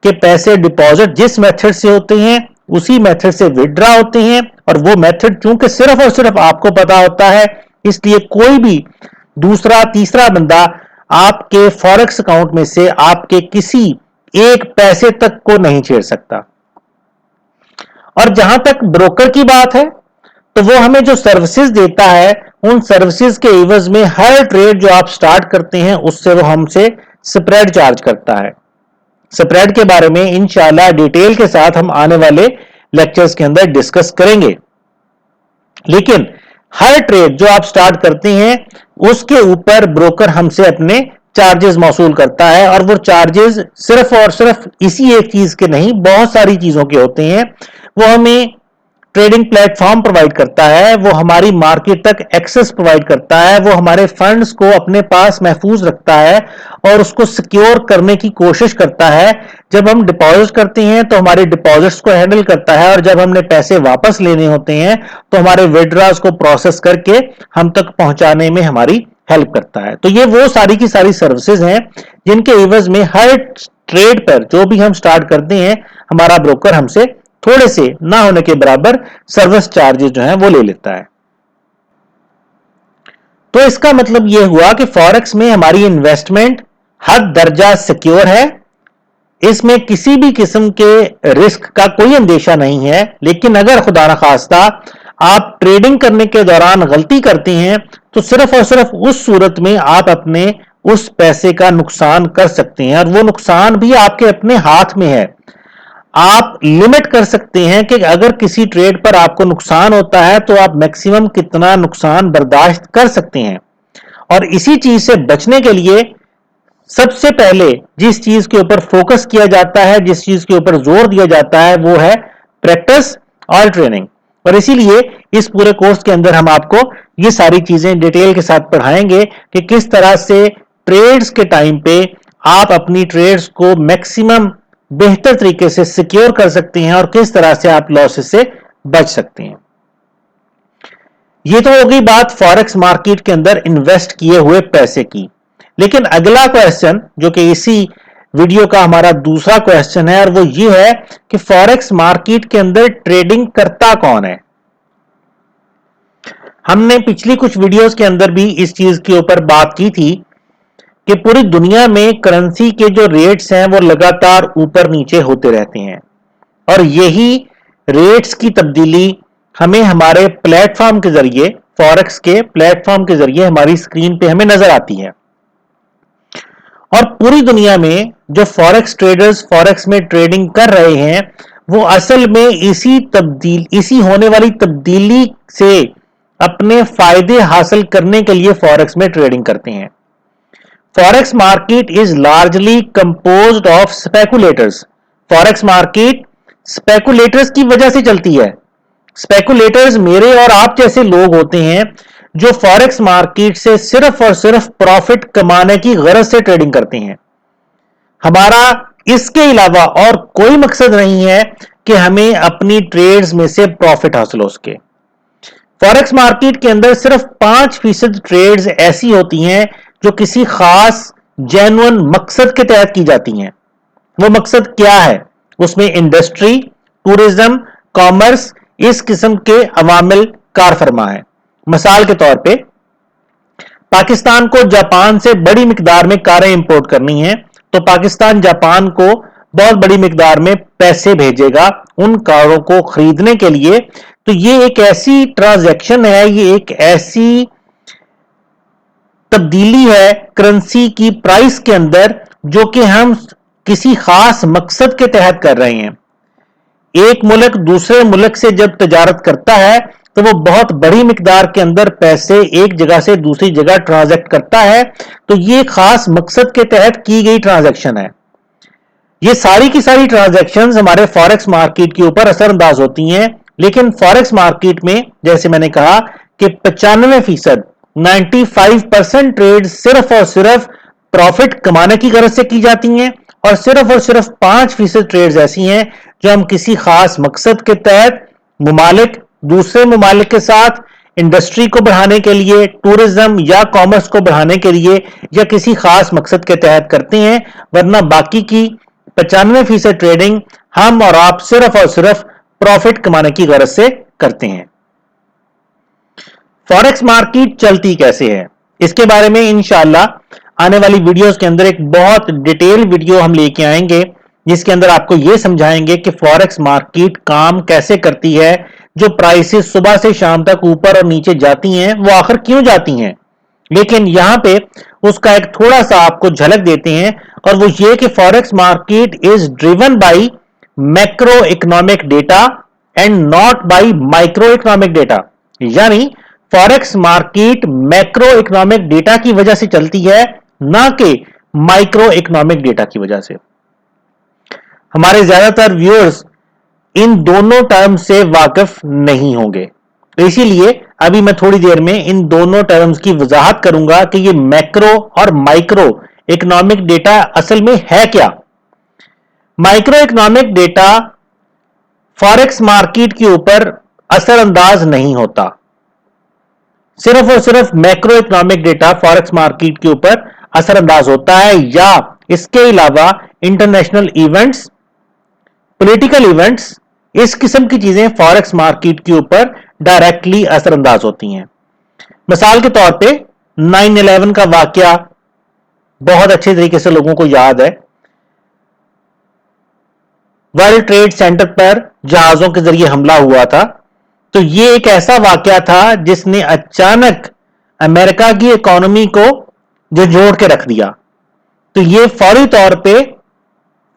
कि पैसे डिपॉजिट जिस मेथड से होते हैं उसी मेथड से विड्रॉ होते हैं, और वो मेथड चूंकि सिर्फ और सिर्फ आपको पता होता है, इसलिए कोई भी दूसरा तीसरा बंदा आपके फॉरेक्स अकाउंट में से आपके किसी एक पैसे तक को नहीं छेड़ सकता। और जहां तक ब्रोकर की बात है, तो वो हमें जो सर्विसेज देता है, उन सर्विसेज के एवज में हर ट्रेड जो आप स्टार्ट करते हैं उससे वो हमसे स्प्रेड चार्ज करता है। स्प्रेड के बारे में इंशाल्लाह डिटेल के साथ हम आने वाले लेक्चर्स के अंदर डिस्कस करेंगे। लेकिन हर ट्रेड जो आप स्टार्ट करते हैं उसके ऊपर ब्रोकर हमसे अपने चार्जेस मौसूल करता है, और वो चार्जेस सिर्फ और सिर्फ इसी एक चीज के नहीं, बहुत सारी चीजों के होते हैं। वो हमें ट्रेडिंग प्लेटफॉर्म प्रोवाइड करता है, वो हमारी मार्केट तक एक्सेस प्रोवाइड करता है, वो हमारे फंड्स को अपने पास महफूज रखता है और उसको सिक्योर करने की कोशिश करता है। जब हम डिपॉजिट करते हैं तो हमारे डिपॉजिट्स को हैंडल करता है, और जब हमने पैसे वापस लेने होते हैं तो हमारे विड्रॉज को प्रोसेस करके हम तक पहुंचाने में हमारी हेल्प करता है। तो ये वो सारी की सारी सर्विसेज हैं जिनके एवज में हर ट्रेड पर जो भी हम स्टार्ट करते हैं, हमारा ब्रोकर हमसे थोड़े से ना होने के बराबर सर्विस चार्जेस जो हैं वो ले लेता है। तो इसका मतलब यह हुआ कि फॉरेक्स में हमारी इन्वेस्टमेंट हद दर्जा सिक्योर है, इसमें किसी भी किस्म के रिस्क का कोई अंदेशा नहीं है। लेकिन अगर खुदा न खास्ता आप ट्रेडिंग करने के दौरान गलती करते हैं तो सिर्फ और सिर्फ उस सूरत में आप अपने उस पैसे का नुकसान कर सकते हैं, और वो नुकसान भी आपके अपने हाथ में है। आप लिमिट कर सकते हैं कि अगर किसी ट्रेड पर आपको नुकसान होता है तो आप मैक्सिमम कितना नुकसान बर्दाश्त कर सकते हैं। और इसी चीज से बचने के लिए सबसे पहले जिस चीज के ऊपर फोकस किया जाता है, जिस चीज के ऊपर जोर दिया जाता है, वो है प्रैक्टिस और ट्रेनिंग। और इसीलिए इस पूरे कोर्स के अंदर हम आपको ये सारी चीजें डिटेल के साथ पढ़ाएंगे कि किस तरह से ट्रेड्स के टाइम पे आप अपनी ट्रेड्स को मैक्सिमम बेहतर तरीके से सिक्योर कर सकते हैं और किस तरह से आप लॉसेस से बच सकते हैं। ये तो हो गई बात फॉरेक्स मार्केट के अंदर इन्वेस्ट किए हुए पैसे की। लेकिन अगला क्वेश्चन जो कि इसी वीडियो का हमारा दूसरा क्वेश्चन है, और वो ये है कि फॉरेक्स मार्केट के अंदर ट्रेडिंग करता कौन है। हमने पिछली कुछ वीडियोस के अंदर भी इस चीज के ऊपर बात की थी कि पूरी दुनिया में करेंसी के जो रेट्स हैं वो लगातार ऊपर नीचे होते रहते हैं, और यही रेट्स की तब्दीली हमें हमारे प्लेटफॉर्म के जरिए, फॉरेक्स के प्लेटफॉर्म के जरिए हमारी स्क्रीन पे हमें नजर आती है। और पूरी दुनिया में जो फॉरेक्स ट्रेडर्स फॉरेक्स में ट्रेडिंग कर रहे हैं वो असल में इसी होने वाली तब्दीली से अपने फायदे हासिल करने के लिए फॉरेक्स में ट्रेडिंग करते हैं। Forex market is largely composed of speculators. Forex market speculators की वजह से चलती है। स्पेकुलेटर्स मेरे और आप जैसे लोग होते हैं जो फॉरेक्स मार्केट से सिर्फ और सिर्फ प्रॉफिट कमाने की गरज से ट्रेडिंग करते हैं। हमारा इसके अलावा और कोई मकसद नहीं है कि हमें अपनी ट्रेड्स में से प्रॉफिट हासिल हो सके। फॉरेक्स मार्केट के अंदर सिर्फ 5% ट्रेड्स ऐसी होती हैं जो किसी खास जेन्युइन मकसद के तहत की जाती हैं। वो मकसद क्या है? उसमें इंडस्ट्री, टूरिज्म, कॉमर्स, इस किस्म के अवामिल कार फरमा है। मिसाल के तौर पे पाकिस्तान को जापान से बड़ी मिकदार में कारें इंपोर्ट करनी है, तो पाकिस्तान जापान को बहुत बड़ी मिकदार में पैसे भेजेगा उन कारों को खरीदने के लिए। तो ये एक ऐसी ट्रांजैक्शन है, ये एक ऐसी तब्दीली है करेंसी की प्राइस के अंदर जो कि हम किसी खास मकसद के तहत कर रहे हैं। एक मुल्क दूसरे मुल्क से जब तजारत करता है تو وہ بہت بڑی مقدار کے اندر پیسے ایک جگہ سے دوسری جگہ ٹرانزیکٹ کرتا ہے. تو یہ خاص مقصد کے تحت کی گئی ٹرانزیکشن ہے. یہ ساری کی ساری ٹرانزیکشنز ہمارے فوریکس مارکیٹ کے اوپر اثر انداز ہوتی ہیں. لیکن فوریکس مارکیٹ میں جیسے میں نے کہا کہ 95% 95% ٹریڈ صرف اور صرف پروفٹ کمانے کی غرض سے کی جاتی ہیں, اور صرف 5% ٹریڈز ایسی ہیں جو ہم کسی خاص مقصد کے تحت ممالک دوسرے ممالک کے ساتھ انڈسٹری کو بڑھانے کے لیے, ٹورزم یا کامرس کو بڑھانے کے لیے یا کسی خاص مقصد کے تحت کرتے ہیں. ورنہ باقی کی 95% ٹریڈنگ ہم اور آپ صرف اور صرف پروفٹ کمانے کی غرض سے کرتے ہیں. فوریکس مارکیٹ چلتی کیسے ہے اس کے بارے میں انشاءاللہ آنے والی ویڈیوز کے اندر ایک بہت ڈیٹیل ویڈیو ہم لے کے آئیں گے, جس کے اندر آپ کو یہ سمجھائیں گے کہ فوریکس مارکیٹ کام کیسے کرتی ہے. جو پرائسز صبح سے شام تک اوپر اور نیچے جاتی ہیں وہ آخر کیوں جاتی ہیں. لیکن یہاں پہ اس کا ایک تھوڑا سا آپ کو جھلک دیتے ہیں, اور وہ یہ کہ forex market is driven by macroeconomic data and not by microeconomic data. یعنی forex market macroeconomic data کی وجہ سے چلتی ہے, نہ کہ مائکرو اکنامک ڈیٹا کی وجہ سے. ہمارے زیادہ تر ویورز ان دونوں ٹرم سے واقف نہیں ہوں گے, اسی لیے ابھی میں تھوڑی دیر میں ان دونوں ٹرمز کی وضاحت کروں گا کہ یہ میکرو اور مائکرو اکنامک ڈیٹا اصل میں ہے کیا. Micro economic data forex market کے اوپر اثر انداز نہیں ہوتا, صرف اور صرف macro economic data forex market کے اوپر اثر انداز ہوتا ہے. یا اس کے علاوہ انٹرنیشنل ایونٹس, پولیٹیکل ایونٹس, اس قسم کی چیزیں فوریکس مارکیٹ کے اوپر ڈائریکٹلی اثر انداز ہوتی ہیں. مثال کے طور پہ 9/11 کا واقعہ بہت اچھے طریقے سے لوگوں کو یاد ہے. ورلڈ ٹریڈ سینٹر پر جہازوں کے ذریعے حملہ ہوا تھا. تو یہ ایک ایسا واقعہ تھا جس نے اچانک امریکہ کی اکانومی کو جھنجھوڑ کے رکھ دیا. تو یہ فوری طور پہ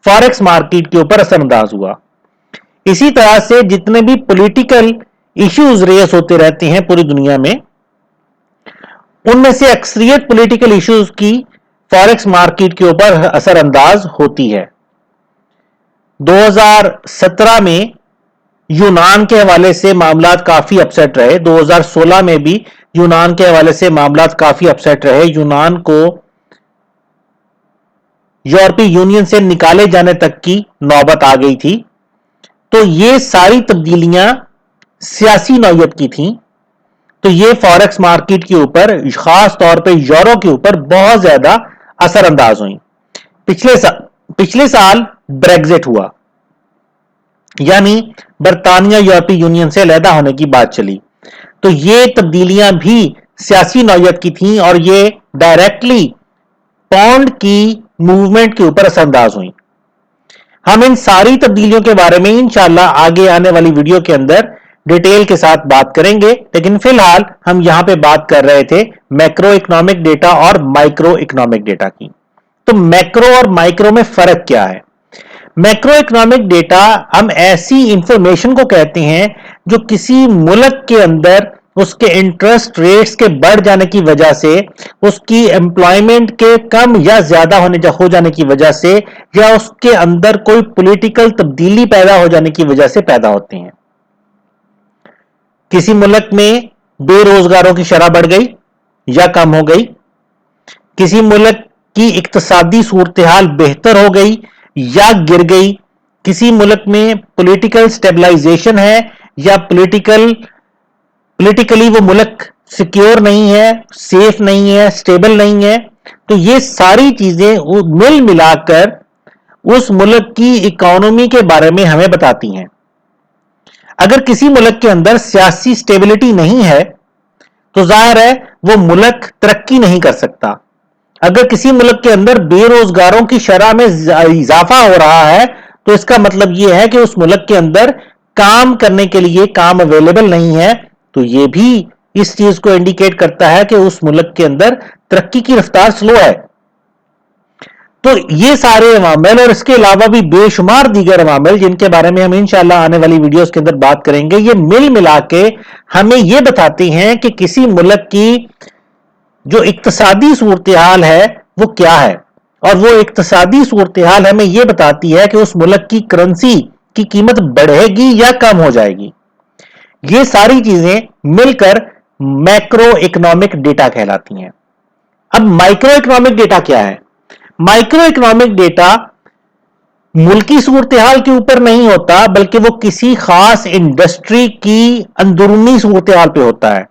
فوریکس مارکیٹ کے اوپر اثر انداز ہوا. اسی طرح سے جتنے بھی پولیٹیکل ایشوز ریز ہوتے رہتے ہیں پوری دنیا میں, ان میں سے اکثریت پولیٹیکل ایشوز کی فوریکس مارکیٹ کے اوپر اثر انداز ہوتی ہے. 2017 میں یونان کے حوالے سے معاملات کافی اپسیٹ رہے. 2016 میں بھی یونان کے حوالے سے معاملات کافی اپسیٹ رہے. یونان کو یورپی یونین سے نکالے جانے تک کی نوبت آ گئی تھی. تو یہ ساری تبدیلیاں سیاسی نوعیت کی تھیں. تو یہ فوریکس مارکیٹ کے اوپر خاص طور پہ یورو کے اوپر بہت زیادہ اثر انداز ہوئیں. پچھلے سال بریگزٹ ہوا, یعنی برطانیہ یورپی یونین سے علیحدہ ہونے کی بات چلی. تو یہ تبدیلیاں بھی سیاسی نوعیت کی تھیں, اور یہ ڈائریکٹلی پاؤنڈ کی موومنٹ کے اوپر اثر انداز ہوئیں. ہم ان ساری تبدیلیوں کے بارے میں انشاءاللہ آگے آنے والی ویڈیو کے اندر ڈیٹیل کے ساتھ بات کریں گے. لیکن فی الحال ہم یہاں پہ بات کر رہے تھے میکرو اکنامک ڈیٹا اور مائکرو اکنامک ڈیٹا کی. تو میکرو اور مائکرو میں فرق کیا ہے؟ میکرو اکنامک ڈیٹا ہم ایسی انفارمیشن کو کہتے ہیں جو کسی ملک کے اندر اس کے انٹرسٹ ریٹس کے بڑھ جانے کی وجہ سے, اس کی امپلائمنٹ کے کم یا زیادہ ہو جانے کی وجہ سے, یا اس کے اندر کوئی پولیٹیکل تبدیلی پیدا ہو جانے کی وجہ سے پیدا ہوتے ہیں. کسی ملک میں بے روزگاروں کی شرح بڑھ گئی یا کم ہو گئی, کسی ملک کی اقتصادی صورتحال بہتر ہو گئی یا گر گئی, کسی ملک میں پولیٹیکل سٹیبلائزیشن ہے یا پولیٹیکلی وہ ملک سیکیور نہیں ہے, سیف نہیں ہے, سٹیبل نہیں ہے. تو یہ ساری چیزیں مل ملا کر اس ملک کی اکانومی کے بارے میں ہمیں بتاتی ہیں. اگر کسی ملک کے اندر سیاسی سٹیبلٹی نہیں ہے تو ظاہر ہے وہ ملک ترقی نہیں کر سکتا. اگر کسی ملک کے اندر بے روزگاروں کی شرح میں اضافہ ہو رہا ہے تو اس کا مطلب یہ ہے کہ اس ملک کے اندر کام کرنے کے لیے کام اویلیبل نہیں ہے. تو یہ بھی اس چیز کو انڈیکیٹ کرتا ہے کہ اس ملک کے اندر ترقی کی رفتار سلو ہے. تو یہ سارے عوامل اور اس کے علاوہ بھی بے شمار دیگر عوامل جن کے بارے میں ہم انشاءاللہ آنے والی ویڈیوز کے اندر بات کریں گے، یہ مل ملا کے ہمیں یہ بتاتی ہیں کہ کسی ملک کی جو اقتصادی صورتحال ہے وہ کیا ہے، اور وہ اقتصادی صورتحال ہمیں یہ بتاتی ہے کہ اس ملک کی کرنسی کی قیمت بڑھے گی یا کم ہو جائے گی۔ یہ ساری چیزیں مل کر میکرو اکنامک ڈیٹا کہلاتی ہیں۔ اب مائکرو اکنامک ڈیٹا کیا ہے؟ مائکرو اکنامک ڈیٹا ملکی صورتحال کے اوپر نہیں ہوتا، بلکہ وہ کسی خاص انڈسٹری کی اندرونی صورتحال پہ ہوتا ہے۔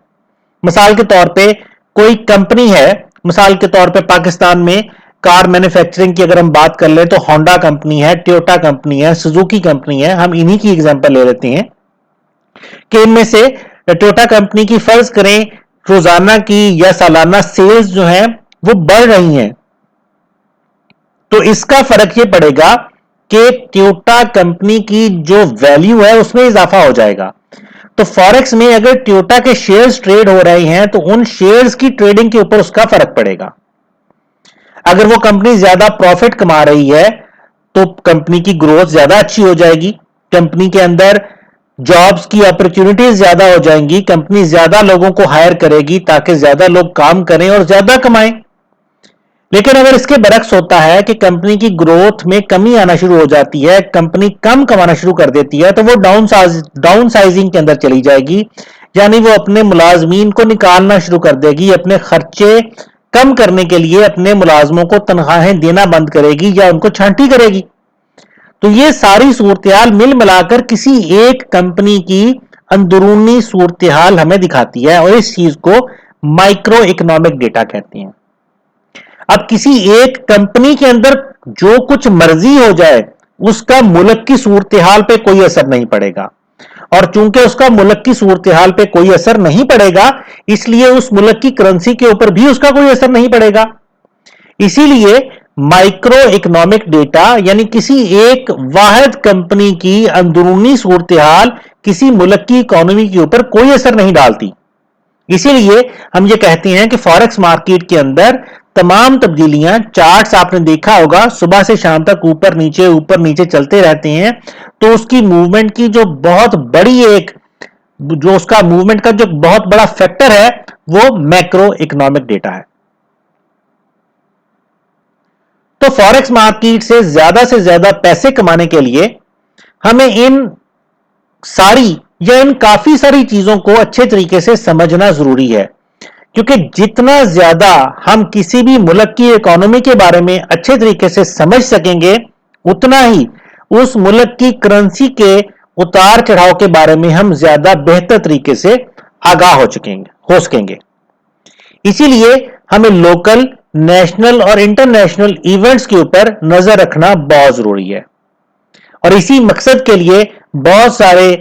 مثال کے طور پہ کوئی کمپنی ہے، مثال کے طور پہ پاکستان میں کار مینوفیکچرنگ کی اگر ہم بات کر لیں تو ہونڈا کمپنی ہے، ٹویوٹا کمپنی ہے، سوزوکی کمپنی ہے، ہم انہی کی ایگزامپل لے لیتے ہیں کہ ان میں سے ٹویوٹا کمپنی کی فرض کریں روزانہ کی یا سالانہ سیلز جو ہیں وہ بڑھ رہی ہیں، تو اس کا فرق یہ پڑے گا کہ ٹویوٹا کمپنی کی جو ویلیو ہے اس میں اضافہ ہو جائے گا۔ تو فوریکس میں اگر ٹویوٹا کے شیئرز ٹریڈ ہو رہے ہیں تو ان شیئرز کی ٹریڈنگ کے اوپر اس کا فرق پڑے گا۔ اگر وہ کمپنی زیادہ پروفٹ کما رہی ہے تو کمپنی کی گروتھ زیادہ اچھی ہو جائے گی، کمپنی کے اندر جابز کی اپرچونٹیز زیادہ ہو جائیں گی، کمپنی زیادہ لوگوں کو ہائر کرے گی تاکہ زیادہ لوگ کام کریں اور زیادہ کمائیں۔ لیکن اگر اس کے برعکس ہوتا ہے کہ کمپنی کی گروتھ میں کمی آنا شروع ہو جاتی ہے، کمپنی کم کمانا شروع کر دیتی ہے، تو وہ ڈاؤن سائزنگ کے اندر چلی جائے گی، یعنی وہ اپنے ملازمین کو نکالنا شروع کر دے گی، اپنے خرچے کم کرنے کے لیے اپنے ملازموں کو تنخواہیں دینا بند کرے گی یا ان کو چھانٹی کرے گی۔ تو یہ ساری صورتحال مل ملا کر کسی ایک کمپنی کی اندرونی صورتحال ہمیں دکھاتی ہے، اور اس چیز کو مائکرو اکنامک ڈیٹا کہتے ہیں۔ اب کسی ایک کمپنی کے اندر جو کچھ مرضی ہو جائے اس کا ملک کی صورتحال پہ کوئی اثر نہیں پڑے گا، اور چونکہ اس کا ملک کی صورتحال پہ کوئی اثر نہیں پڑے گا اس لیے اس ملک کی کرنسی کے اوپر بھی اس کا کوئی اثر نہیں پڑے گا۔ اسی لیے مائکرو اکنامک ڈیٹا یعنی کسی ایک واحد کمپنی کی اندرونی صورتحال کسی ملک کی اکانومی کے اوپر کوئی اثر نہیں ڈالتی۔ اسی لیے ہم یہ کہتے ہیں کہ فوریکس مارکیٹ کے اندر تمام تبدیلیاں، چارٹس آپ نے دیکھا ہوگا صبح سے شام تک اوپر نیچے چلتے رہتے ہیں، تو اس کی موومنٹ کی جو بہت بڑی جو اس کا موومنٹ کا جو بہت بڑا فیکٹر ہے وہ میکرو اکنامک ڈیٹا ہے۔ تو فوریکس مارکیٹ سے زیادہ پیسے کمانے کے لیے ہمیں ان کافی ساری چیزوں کو اچھے طریقے سے سمجھنا ضروری ہے، کیونکہ جتنا زیادہ ہم کسی بھی ملک کی اکانومی کے بارے میں اچھے طریقے سے سمجھ سکیں گے اتنا ہی اس ملک کی کرنسی کے اتار چڑھاؤ کے بارے میں ہم زیادہ بہتر طریقے سے آگاہ ہو سکیں گے۔ اسی لیے ہمیں لوکل، نیشنل اور انٹرنیشنل ایونٹس کے اوپر نظر رکھنا بہت ضروری ہے، اور اسی مقصد کے لیے بہت سارے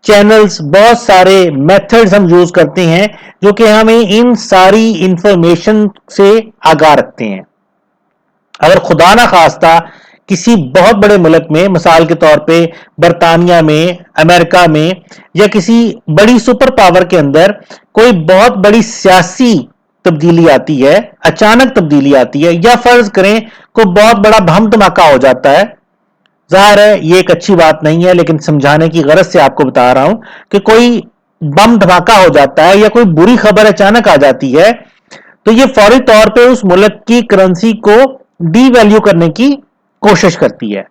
چینلز، بہت سارے میتھڈز ہم یوز کرتے ہیں جو کہ ہمیں ان ساری انفارمیشن سے آگاہ رکھتے ہیں۔ اگر خدا نہ خواستہ کسی بہت بڑے ملک میں، مثال کے طور پہ برطانیہ میں، امریکہ میں، یا کسی بڑی سپر پاور کے اندر کوئی بہت بڑی سیاسی تبدیلی آتی ہے، اچانک تبدیلی آتی ہے، یا فرض کریں کوئی بہت بڑا بم دھماکہ ہو جاتا ہے، ظاہر ہے یہ ایک اچھی بات نہیں ہے لیکن سمجھانے کی غرض سے آپ کو بتا رہا ہوں کہ کوئی بم دھماکہ ہو جاتا ہے یا کوئی بری خبر اچانک آ جاتی ہے تو یہ فوری طور پہ اس ملک کی کرنسی کو ڈی ویلیو کرنے کی کوشش کرتی ہے،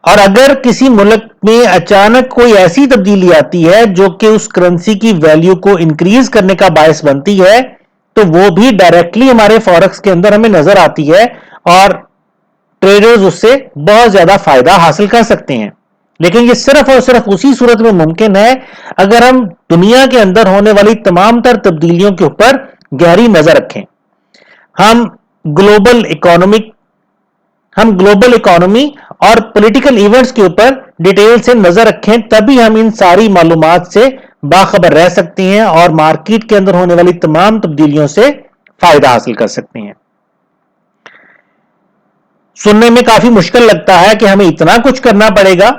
اور اگر کسی ملک میں اچانک کوئی ایسی تبدیلی آتی ہے جو کہ اس کرنسی کی ویلیو کو انکریز کرنے کا باعث بنتی ہے تو وہ بھی ڈائریکٹلی ہمارے فوریکس کے اندر ہمیں نظر آتی ہے، اور ٹریڈرز اس سے بہت زیادہ فائدہ حاصل کر سکتے ہیں۔ لیکن یہ صرف اور صرف اسی صورت میں ممکن ہے اگر ہم دنیا کے اندر ہونے والی تمام تر تبدیلیوں کے اوپر گہری نظر رکھیں، ہم گلوبل اکانومی اور پولیٹیکل ایونٹس کے اوپر ڈیٹیل سے نظر رکھیں، تبھی ہم ان ساری معلومات سے باخبر رہ سکتے ہیں اور مارکیٹ کے اندر ہونے والی تمام تبدیلیوں سے فائدہ حاصل کر سکتے ہیں۔ سننے میں کافی مشکل لگتا ہے کہ ہمیں اتنا کچھ کرنا پڑے گا،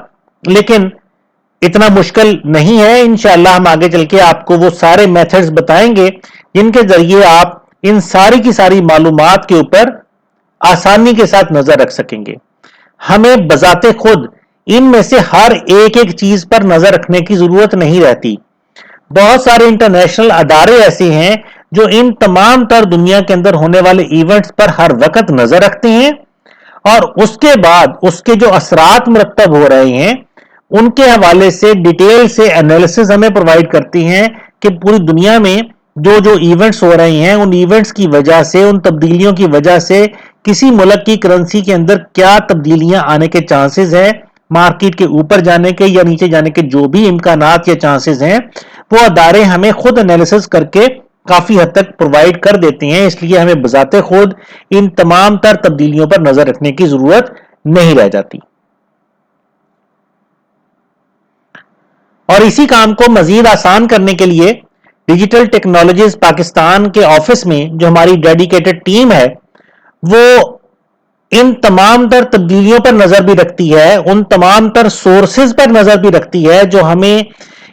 لیکن اتنا مشکل نہیں ہے۔ انشاءاللہ ہم آگے چل کے آپ کو وہ سارے میتھڈز بتائیں گے جن کے ذریعے آپ ان ساری کی ساری معلومات کے اوپر आसानी के साथ नजर रख सकेंगे। हमें बजाते खुद इनमें से हर एक एक चीज पर नजर रखने की जरूरत नहीं रहती। बहुत सारे इंटरनेशनल अदारे ऐसे हैं जो इन तमाम तर दुनिया के अंदर होने वाले इवेंट्स पर हर वक्त नजर रखते हैं और उसके बाद उसके जो असरात मुरतब हो रहे हैं उनके हवाले से डिटेल से एनालिसिस हमें प्रोवाइड करती हैं कि पूरी दुनिया में जो जो इवेंट्स हो रहे हैं उन इवेंट्स की वजह से, उन तब्दीलियों की वजह से किसी मुल्क की करेंसी के अंदर क्या तब्दीलियां आने के चांसेस हैं, मार्केट के ऊपर जाने के या नीचे जाने के जो भी इम्कानात या चांसेस हैं, वो अदारे हमें खुद एनालिसिस करके काफी हद तक प्रोवाइड कर देते हैं। इसलिए हमें बजाते खुद इन तमाम तर तब्दीलियों पर नजर रखने की जरूरत नहीं रह जाती। और इसी काम को मजीद आसान करने के लिए डिजिटल टेक्नोलॉजीज पाकिस्तान के ऑफिस में जो हमारी डेडिकेटेड टीम है वो इन तमाम तर तब्दीलियों पर नजर भी रखती है, उन तमाम तर सोर्सेज पर नजर भी रखती है जो हमें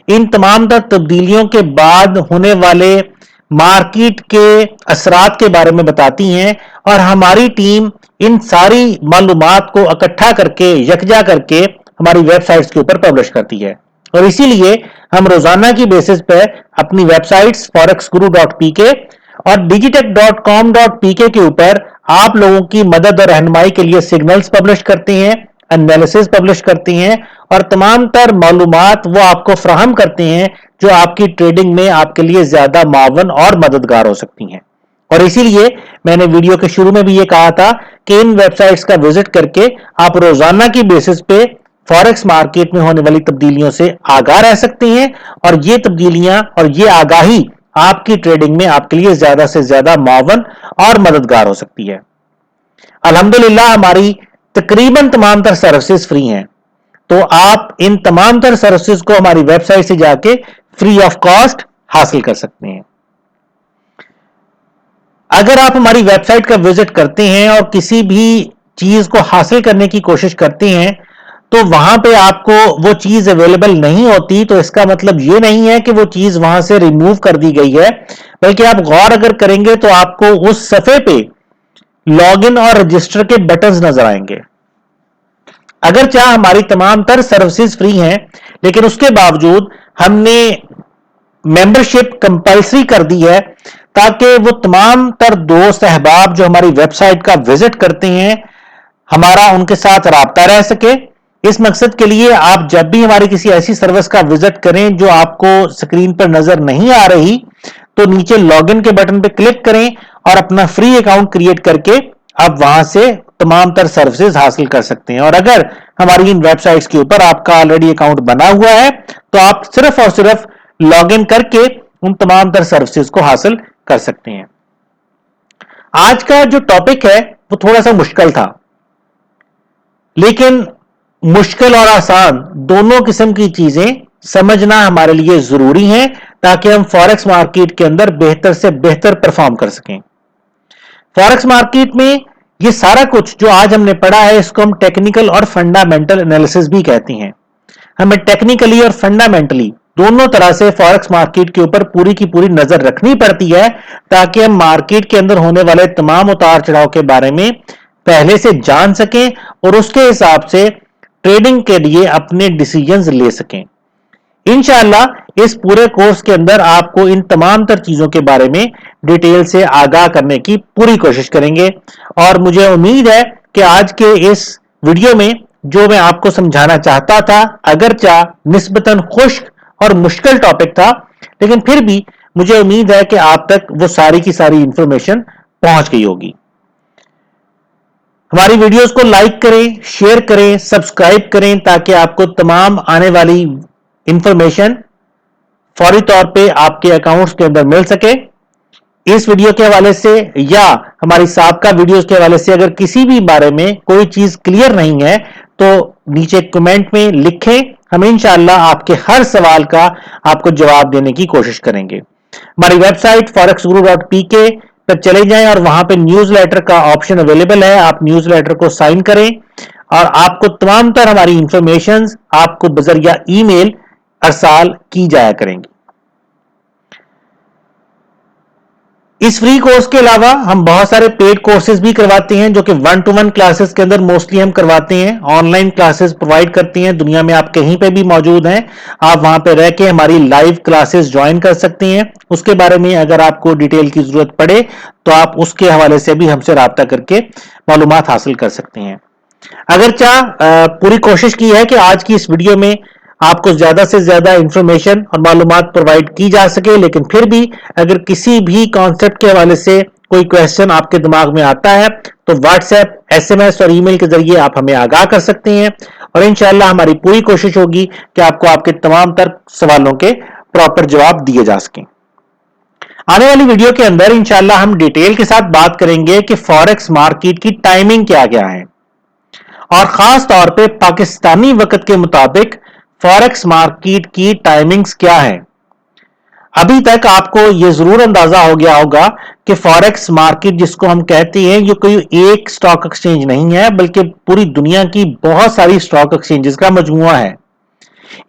इन तमाम तर तब्दीलियों के बाद होने वाले मार्केट के असरात के बारे में बताती हैं और हमारी टीम इन सारी मालूमात को इकट्ठा करके यकजा करके हमारी वेबसाइट्स के ऊपर पब्लिश करती है। और इसीलिए हम रोजाना की बेसिस पे अपनी वेबसाइट्स forexguru.pk और digitech.com.pk के ऊपर आप लोगों की मदद और रहनुमाई के लिए सिग्नल्स पब्लिश करते हैं, एनालिसिस पब्लिश करती हैं और तमाम तर मालूमात वो आपको फ्राहम करते हैं जो आपकी ट्रेडिंग में आपके लिए ज्यादा मावन और मददगार हो सकती हैं। और इसीलिए मैंने वीडियो के शुरू में भी ये कहा था कि इन वेबसाइट्स का विजिट करके आप रोजाना की बेसिस पे फॉरेक्स मार्केट में होने वाली तब्दीलियों से आगाह रह सकते हैं और ये तब्दीलियां और ये आगाही आपकी ट्रेडिंग में आपके लिए ज्यादा से ज्यादा मावन और मददगार हो सकती है। अल्हम्दुलिल्लाह हमारी तकरीबन तमाम तर सर्विसेज फ्री हैं, तो आप इन तमाम तर सर्विसेज को हमारी वेबसाइट से जाके फ्री ऑफ कॉस्ट हासिल कर सकते हैं। अगर आप हमारी वेबसाइट का विजिट करते हैं और किसी भी चीज को हासिल करने की कोशिश करते हैं तो वहां पे आपको वो चीज अवेलेबल नहीं होती, तो इसका मतलब ये नहीं है कि वो चीज वहां से रिमूव कर दी गई है, बल्कि आप गौर अगर करेंगे तो आपको उस सफे पे लॉगिन और रजिस्टर के बटन्स नजर आएंगे। अगर चाहे हमारी तमाम तर सर्विसेज फ्री हैं लेकिन उसके बावजूद हमने मेंबरशिप कंपल्सरी कर दी है ताकि वो तमाम तर दोस्त अहबाब जो हमारी वेबसाइट का विजिट करते हैं हमारा उनके साथ राब्ता रह सके। इस मकसद के लिए आप जब भी हमारी किसी ऐसी सर्विस का विजिट करें जो आपको स्क्रीन पर नजर नहीं आ रही तो नीचे लॉगिन के बटन पर क्लिक करें और अपना फ्री अकाउंट क्रिएट करके आप वहां से तमाम तर सर्विसेज हासिल कर सकते हैं। और अगर हमारी इन वेबसाइट्स के ऊपर आपका ऑलरेडी अकाउंट बना हुआ है तो आप सिर्फ और सिर्फ लॉगिन करके उन तमाम तर सर्विसेज को हासिल कर सकते हैं। आज का जो टॉपिक है वो थोड़ा सा मुश्किल था, लेकिन मुश्किल और आसान दोनों किस्म की चीजें समझना हमारे लिए जरूरी है ताकि हम फॉरेक्स मार्केट के अंदर बेहतर से बेहतर परफॉर्म कर सकें। फॉरेक्स मार्केट में ये सारा कुछ जो आज हमने पढ़ा है इसको हम टेक्निकल और फंडामेंटल एनालिसिस भी कहते हैं। हमें टेक्निकली और फंडामेंटली दोनों तरह से फॉरेक्स मार्केट के ऊपर पूरी की पूरी नजर रखनी पड़ती है ताकि हम मार्केट के अंदर होने वाले तमाम उतार चढ़ाव के बारे में पहले से जान सकें और उसके हिसाब से ट्रेडिंग के लिए अपने डिसीजंस ले सकें। इंशाअल्लाह इस पूरे कोर्स के अंदर आपको इन तमाम तर चीजों के बारे में डिटेल से आगाह करने की पूरी कोशिश करेंगे और मुझे उम्मीद है कि आज के इस वीडियो में जो मैं आपको समझाना चाहता था अगरचा निस्बतन खुश्क और मुश्किल टॉपिक था, लेकिन फिर भी मुझे उम्मीद है कि आप तक वो सारी की सारी इंफॉर्मेशन पहुंच गई होगी। हमारी वीडियोस को लाइक करें, शेयर करें, सब्सक्राइब करें ताकि आपको तमाम आने वाली इंफॉर्मेशन फौरी तौर पे आपके अकाउंट्स के अंदर मिल सके। इस वीडियो के हवाले से या हमारी साबका वीडियोस के हवाले से अगर किसी भी बारे में कोई चीज क्लियर नहीं है तो नीचे कमेंट में लिखें, हम इंशाअल्लाह आपके हर सवाल का आपको जवाब देने की कोशिश करेंगे। हमारी वेबसाइट forexguru.pk पर चले जाएं और वहां पे न्यूज़लेटर का ऑप्शन अवेलेबल है, आप न्यूज़लेटर को साइन करें और आपको तमाम तर हमारी इंफॉर्मेशन आपको बजरिया ईमेल अरसाल की जाया करेंगी। इस फ्री कोर्स के अलावा हम बहुत सारे पेड कोर्सेज भी करवाते हैं, जो कि 1-to-1 क्लासेस के अंदर मोस्टली हम करवाते हैं। ऑनलाइन क्लासेस प्रोवाइड करती हैं, दुनिया में आप कहीं पे भी मौजूद हैं, आप वहां पे रह के हमारी लाइव क्लासेस ज्वाइन कर सकते हैं। उसके बारे में अगर आपको डिटेल की जरूरत पड़े तो आप उसके हवाले से भी हमसे राब्ता करके मालूमात हासिल कर सकते हैं। अगर पूरी कोशिश की है कि आज की इस वीडियो में आपको ज्यादा से ज्यादा इंफॉर्मेशन और मालूमात प्रोवाइड की जा सके, लेकिन फिर भी अगर किसी भी कॉन्सेप्ट के हवाले से कोई क्वेश्चन आपके दिमाग में आता है तो व्हाट्सएप, एसएमएस और ईमेल के जरिए आप हमें आगाह कर सकते हैं, और इंशाल्लाह हमारी पूरी कोशिश होगी कि आपको आपके तमाम तर सवालों के प्रॉपर जवाब दिए जा सकें। आने वाली वीडियो के अंदर इंशाल्लाह हम डिटेल के साथ बात करेंगे कि फॉरेक्स मार्केट की टाइमिंग क्या क्या है, और खास तौर पे पाकिस्तानी वक्त के मुताबिक फॉरेक्स मार्केट की टाइमिंग्स क्या है। अभी तक आपको यह जरूर अंदाजा हो गया होगा कि फॉरेक्स मार्केट जिसको हम कहते हैं, ये कोई एक स्टॉक एक्सचेंज नहीं है, बल्कि पूरी दुनिया की बहुत सारी स्टॉक एक्सचेंजेस का मजमुआ है।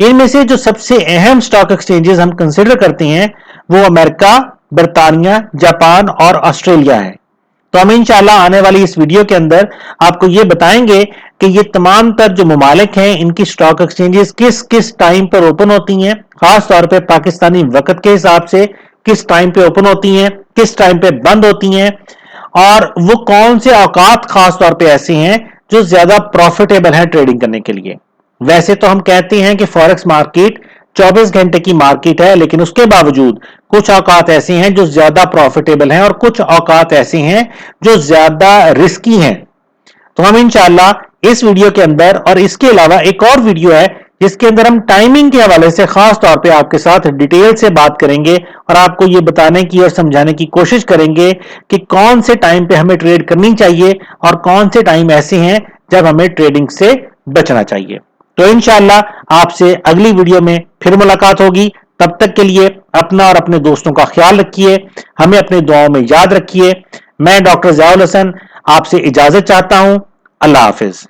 इनमें से जो सबसे अहम स्टॉक एक्सचेंजेस हम कंसिडर करते हैं वो अमेरिका, बरतानिया, जापान और ऑस्ट्रेलिया है। तो हम इंशाल्लाह आने वाली इस वीडियो के अंदर आपको ये बताएंगे कि ये तमाम तर जो ममालिक हैं इनकी स्टॉक एक्सचेंजेस किस किस टाइम पर ओपन होती हैं, खास तौर पे पाकिस्तानी वक्त के हिसाब से किस टाइम पे ओपन होती हैं, किस टाइम पे बंद होती हैं, और वो कौन से औकात खास तौर पे ऐसे हैं जो ज्यादा प्रॉफिटेबल है ट्रेडिंग करने के लिए। वैसे तो हम कहते हैं कि फॉरेक्स मार्केट 24 घंटे की मार्केट है, लेकिन उसके बावजूद कुछ औकात ऐसे हैं जो ज्यादा प्रॉफिटेबल हैं और कुछ औकात ऐसे हैं जो ज्यादा रिस्की हैं। तो हम इंशाल्लाह इस वीडियो के अंदर, और इसके अलावा एक और वीडियो है जिसके अंदर हम टाइमिंग के हवाले से खास तौर पे आपके साथ डिटेल से बात करेंगे और आपको ये बताने की और समझाने की कोशिश करेंगे कि कौन से टाइम पे हमें ट्रेड करनी चाहिए और कौन से टाइम ऐसे हैं जब हमें ट्रेडिंग से बचना चाहिए। तो इंशाल्लाह आपसे अगली वीडियो में फिर मुलाकात होगी। तब तक के लिए अपना और अपने दोस्तों का ख्याल रखिए, हमें अपने दुआओं में याद रखिए। मैं डॉक्टर ज़ियाउल हसन आपसे इजाजत चाहता हूं। अल्लाह हाफिज।